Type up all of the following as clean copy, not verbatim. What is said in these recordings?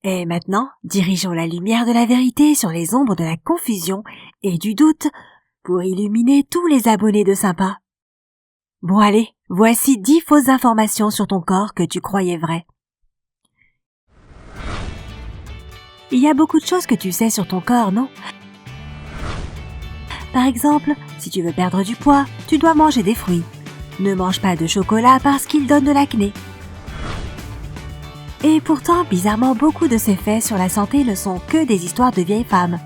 Et maintenant, dirigeons la lumière de la vérité sur les ombres de la confusion et du doute pour illuminer tous les abonnés de Sympa. Bon allez, voici 10 fausses informations sur ton corps que tu croyais vraies. Il y a beaucoup de choses que tu sais sur ton corps, non? Par exemple, si tu veux perdre du poids, tu dois manger des fruits. Ne mange pas de chocolat parce qu'il donne de l'acné. Et pourtant, bizarrement, beaucoup de ces faits sur la santé ne sont que des histoires de vieilles femmes.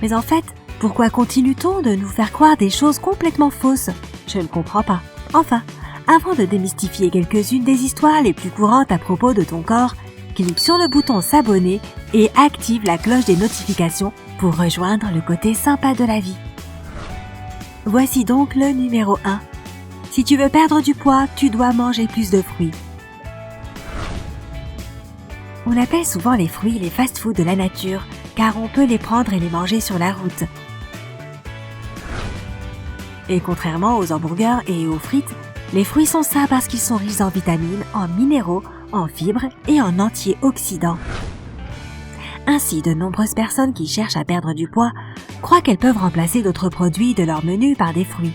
Mais en fait, pourquoi continue-t-on de nous faire croire des choses complètement fausses? Je ne comprends pas. Enfin, avant de démystifier quelques-unes des histoires les plus courantes à propos de ton corps, clique sur le bouton s'abonner et active la cloche des notifications pour rejoindre le côté sympa de la vie. Voici donc le numéro 1. Si tu veux perdre du poids, tu dois manger plus de fruits. On appelle souvent les fruits les fast-foods de la nature, car on peut les prendre et les manger sur la route. Et contrairement aux hamburgers et aux frites, les fruits sont sains parce qu'ils sont riches en vitamines, en minéraux, en fibres et en antioxydants. Ainsi, de nombreuses personnes qui cherchent à perdre du poids croient qu'elles peuvent remplacer d'autres produits de leur menu par des fruits.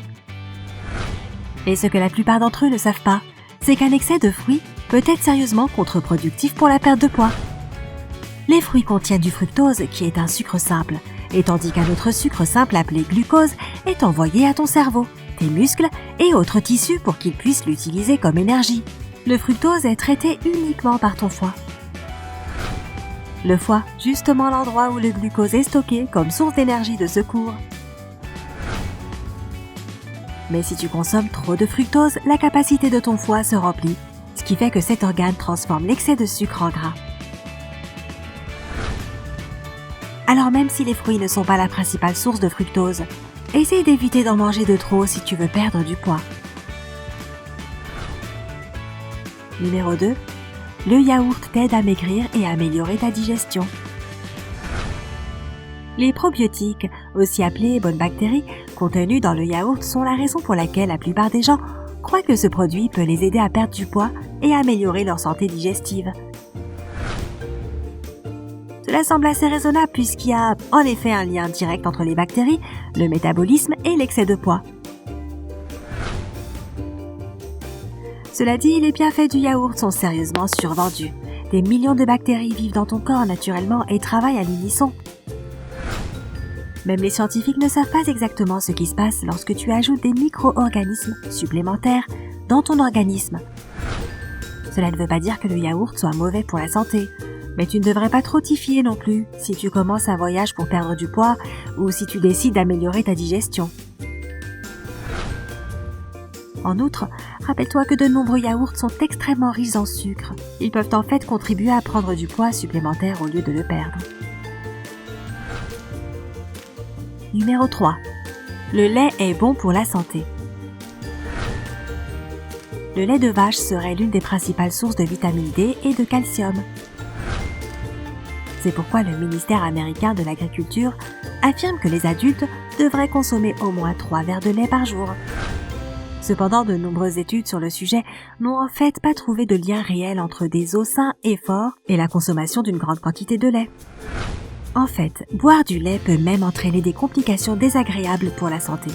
Et ce que la plupart d'entre eux ne savent pas, c'est qu'un excès de fruits peut être sérieusement contre-productif pour la perte de poids. Les fruits contiennent du fructose qui est un sucre simple, et tandis qu'un autre sucre simple appelé glucose est envoyé à ton cerveau, tes muscles et autres tissus pour qu'ils puissent l'utiliser comme énergie. Le fructose est traité uniquement par ton foie. Le foie, justement l'endroit où le glucose est stocké comme source d'énergie de secours. Mais si tu consommes trop de fructose, la capacité de ton foie se remplit, ce qui fait que cet organe transforme l'excès de sucre en gras. Alors même si les fruits ne sont pas la principale source de fructose, essaye d'éviter d'en manger de trop si tu veux perdre du poids. Numéro 2. Le yaourt t'aide à maigrir et à améliorer ta digestion. Les probiotiques, aussi appelés bonnes bactéries, contenus dans le yaourt sont la raison pour laquelle la plupart des gens croient que ce produit peut les aider à perdre du poids et à améliorer leur santé digestive. Cela semble assez raisonnable puisqu'il y a en effet un lien direct entre les bactéries, le métabolisme et l'excès de poids. Cela dit, les bienfaits du yaourt sont sérieusement survendus. Des millions de bactéries vivent dans ton corps naturellement et travaillent à l'unisson. Même les scientifiques ne savent pas exactement ce qui se passe lorsque tu ajoutes des micro-organismes supplémentaires dans ton organisme. Cela ne veut pas dire que le yaourt soit mauvais pour la santé, mais tu ne devrais pas trop t'y fier non plus si tu commences un voyage pour perdre du poids ou si tu décides d'améliorer ta digestion. En outre, rappelle-toi que de nombreux yaourts sont extrêmement riches en sucre. Ils peuvent en fait contribuer à prendre du poids supplémentaire au lieu de le perdre. Numéro 3. Le lait est bon pour la santé. Le lait de vache serait l'une des principales sources de vitamine D et de calcium. C'est pourquoi le ministère américain de l'Agriculture affirme que les adultes devraient consommer au moins 3 verres de lait par jour. Cependant, de nombreuses études sur le sujet n'ont en fait pas trouvé de lien réel entre des os sains et forts et la consommation d'une grande quantité de lait. En fait, boire du lait peut même entraîner des complications désagréables pour la santé.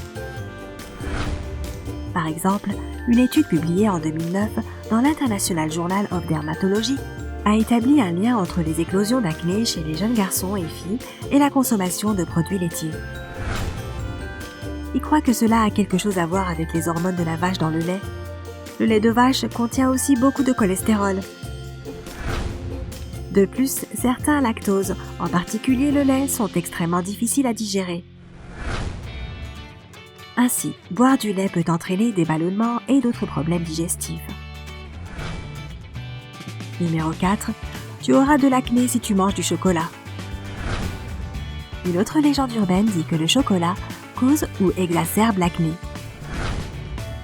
Par exemple, une étude publiée en 2009 dans l'International Journal of Dermatology a établi un lien entre les éclosions d'acné chez les jeunes garçons et filles et la consommation de produits laitiers. Ils croient que cela a quelque chose à voir avec les hormones de la vache dans le lait. Le lait de vache contient aussi beaucoup de cholestérol. De plus, certains lactoses, en particulier le lait, sont extrêmement difficiles à digérer. Ainsi, boire du lait peut entraîner des ballonnements et d'autres problèmes digestifs. Numéro 4. Tu auras de l'acné si tu manges du chocolat. Une autre légende urbaine dit que le chocolat cause ou exacerbe l'acné.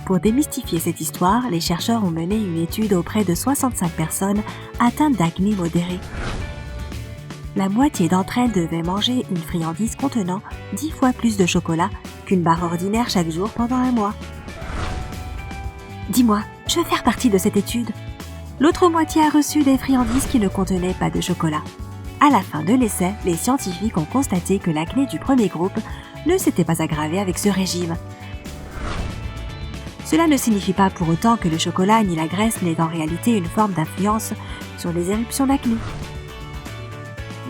Pour démystifier cette histoire, les chercheurs ont mené une étude auprès de 65 personnes atteintes d'acné modéré. La moitié d'entre elles devaient manger une friandise contenant 10 fois plus de chocolat qu'une barre ordinaire chaque jour pendant un mois. Dis-moi, je veux faire partie de cette étude. L'autre moitié a reçu des friandises qui ne contenaient pas de chocolat. À la fin de l'essai, les scientifiques ont constaté que l'acné du premier groupe ne s'était pas aggravée avec ce régime. Cela ne signifie pas pour autant que le chocolat ni la graisse n'aient en réalité une forme d'influence sur les éruptions d'acné.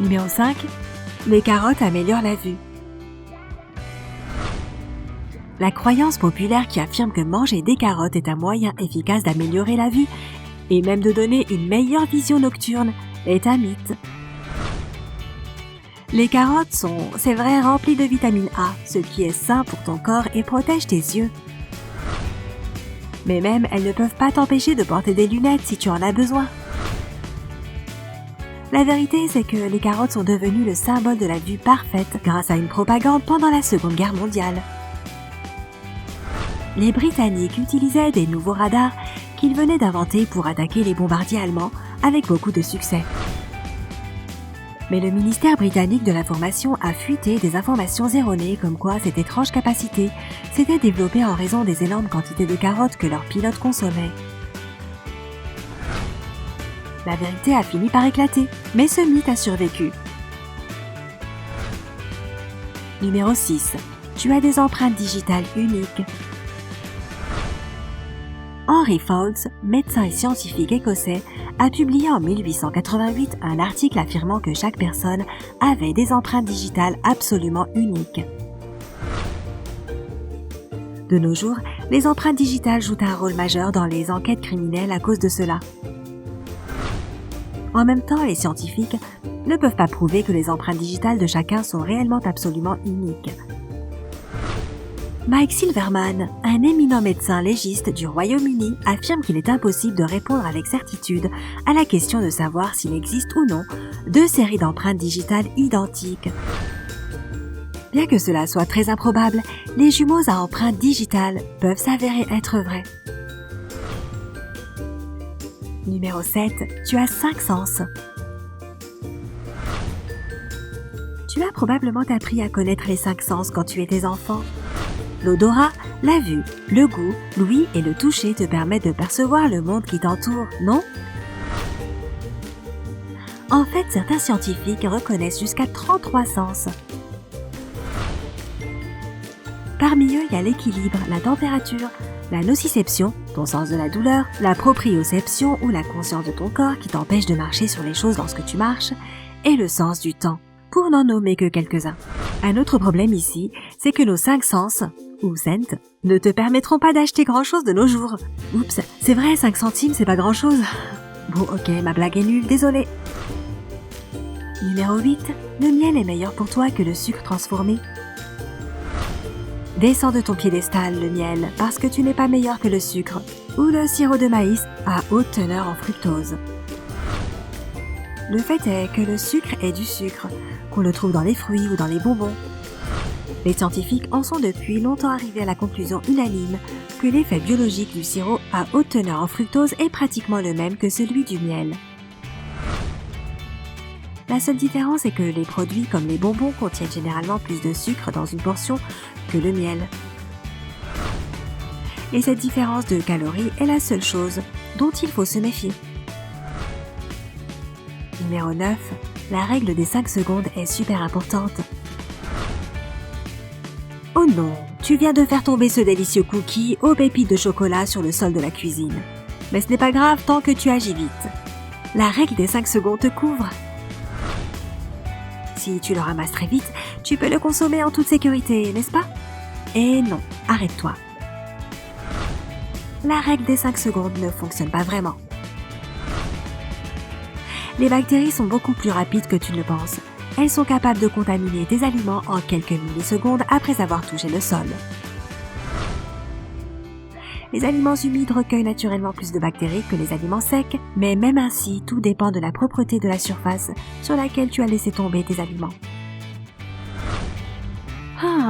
Numéro 5. Les carottes améliorent la vue. La croyance populaire qui affirme que manger des carottes est un moyen efficace d'améliorer la vue et même de donner une meilleure vision nocturne est un mythe. Les carottes sont, c'est vrai, remplies de vitamine A, ce qui est sain pour ton corps et protège tes yeux. Mais même, elles ne peuvent pas t'empêcher de porter des lunettes si tu en as besoin. La vérité, c'est que les carottes sont devenues le symbole de la vue parfaite grâce à une propagande pendant la Seconde Guerre mondiale. Les Britanniques utilisaient des nouveaux radars qu'ils venaient d'inventer pour attaquer les bombardiers allemands avec beaucoup de succès. Mais le ministère britannique de l'information a fuité des informations erronées comme quoi cette étrange capacité s'était développée en raison des énormes quantités de carottes que leurs pilotes consommaient. La vérité a fini par éclater, mais ce mythe a survécu. Numéro 6. Tu as des empreintes digitales uniques. Henry Fouts, médecin et scientifique écossais, a publié en 1888 un article affirmant que chaque personne avait des empreintes digitales absolument uniques. De nos jours, les empreintes digitales jouent un rôle majeur dans les enquêtes criminelles à cause de cela. En même temps, les scientifiques ne peuvent pas prouver que les empreintes digitales de chacun sont réellement absolument uniques. Mike Silverman, un éminent médecin légiste du Royaume-Uni, affirme qu'il est impossible de répondre avec certitude à la question de savoir s'il existe ou non deux séries d'empreintes digitales identiques. Bien que cela soit très improbable, les jumeaux à empreintes digitales peuvent s'avérer être vrais. Numéro 7. Tu as 5 sens. Tu as probablement appris à connaître les 5 sens quand tu étais enfant. L'odorat, la vue, le goût, l'ouïe et le toucher te permettent de percevoir le monde qui t'entoure, non? En fait, certains scientifiques reconnaissent jusqu'à 33 sens. Parmi eux, il y a l'équilibre, la température, la nociception, ton sens de la douleur, la proprioception ou la conscience de ton corps qui t'empêche de marcher sur les choses lorsque tu marches, et le sens du temps, pour n'en nommer que quelques-uns. Un autre problème ici, c'est que nos 5 sens, ou cents, ne te permettront pas d'acheter grand-chose de nos jours. Oups, c'est vrai, 5 centimes, c'est pas grand-chose. Bon, ok, ma blague est nulle, désolé. Numéro 8. Le miel est meilleur pour toi que le sucre transformé. Descends de ton piédestal, le miel, parce que tu n'es pas meilleur que le sucre, ou le sirop de maïs à haute teneur en fructose. Le fait est que le sucre est du sucre, qu'on le trouve dans les fruits ou dans les bonbons. Les scientifiques en sont depuis longtemps arrivés à la conclusion unanime que l'effet biologique du sirop à haute teneur en fructose est pratiquement le même que celui du miel. La seule différence est que les produits comme les bonbons contiennent généralement plus de sucre dans une portion que le miel. Et cette différence de calories est la seule chose dont il faut se méfier. Numéro 9. La règle des 5 secondes est super importante. Oh non, tu viens de faire tomber ce délicieux cookie aux pépites de chocolat sur le sol de la cuisine. Mais ce n'est pas grave tant que tu agis vite. La règle des 5 secondes te couvre. Si tu le ramasses très vite, tu peux le consommer en toute sécurité, n'est-ce pas? Et non, arrête-toi. La règle des 5 secondes ne fonctionne pas vraiment. Les bactéries sont beaucoup plus rapides que tu ne le penses. Elles sont capables de contaminer tes aliments en quelques millisecondes après avoir touché le sol. Les aliments humides recueillent naturellement plus de bactéries que les aliments secs, mais même ainsi, tout dépend de la propreté de la surface sur laquelle tu as laissé tomber tes aliments.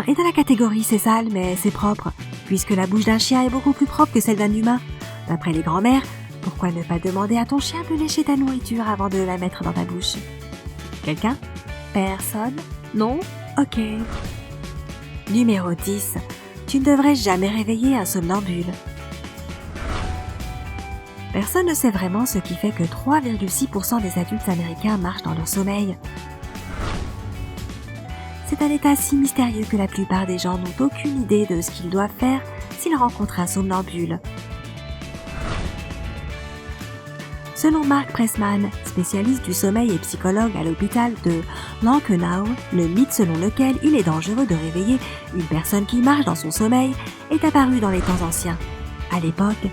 Et dans la catégorie c'est sale mais c'est propre, puisque la bouche d'un chien est beaucoup plus propre que celle d'un humain. D'après les grands-mères, pourquoi ne pas demander à ton chien de lécher ta nourriture avant de la mettre dans ta bouche? Quelqu'un? Personne? Non? Ok. Numéro 10. Tu ne devrais jamais réveiller un somnambule. Personne ne sait vraiment ce qui fait que 3,6% des adultes américains marchent dans leur sommeil. C'est un état si mystérieux que la plupart des gens n'ont aucune idée de ce qu'ils doivent faire s'ils rencontrent un somnambule. Selon Mark Pressman, spécialiste du sommeil et psychologue à l'hôpital de Lankenau, le mythe selon lequel il est dangereux de réveiller une personne qui marche dans son sommeil est apparu dans les temps anciens. À l'époque,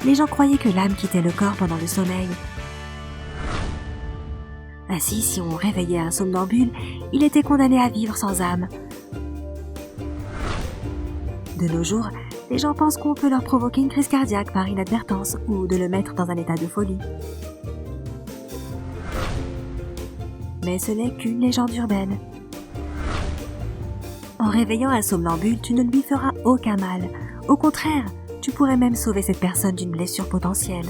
les gens croyaient que l'âme quittait le corps pendant le sommeil. Ainsi, si on réveillait un somnambule, il était condamné à vivre sans âme. De nos jours, les gens pensent qu'on peut leur provoquer une crise cardiaque par inadvertance ou de le mettre dans un état de folie. Mais ce n'est qu'une légende urbaine. En réveillant un somnambule, tu ne lui feras aucun mal. Au contraire, tu pourrais même sauver cette personne d'une blessure potentielle.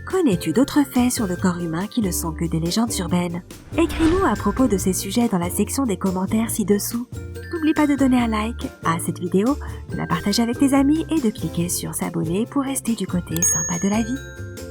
Connais-tu d'autres faits sur le corps humain qui ne sont que des légendes urbaines? Écris-nous à propos de ces sujets dans la section des commentaires ci-dessous. N'oublie pas de donner un like à cette vidéo, de la partager avec tes amis et de cliquer sur s'abonner pour rester du côté sympa de la vie.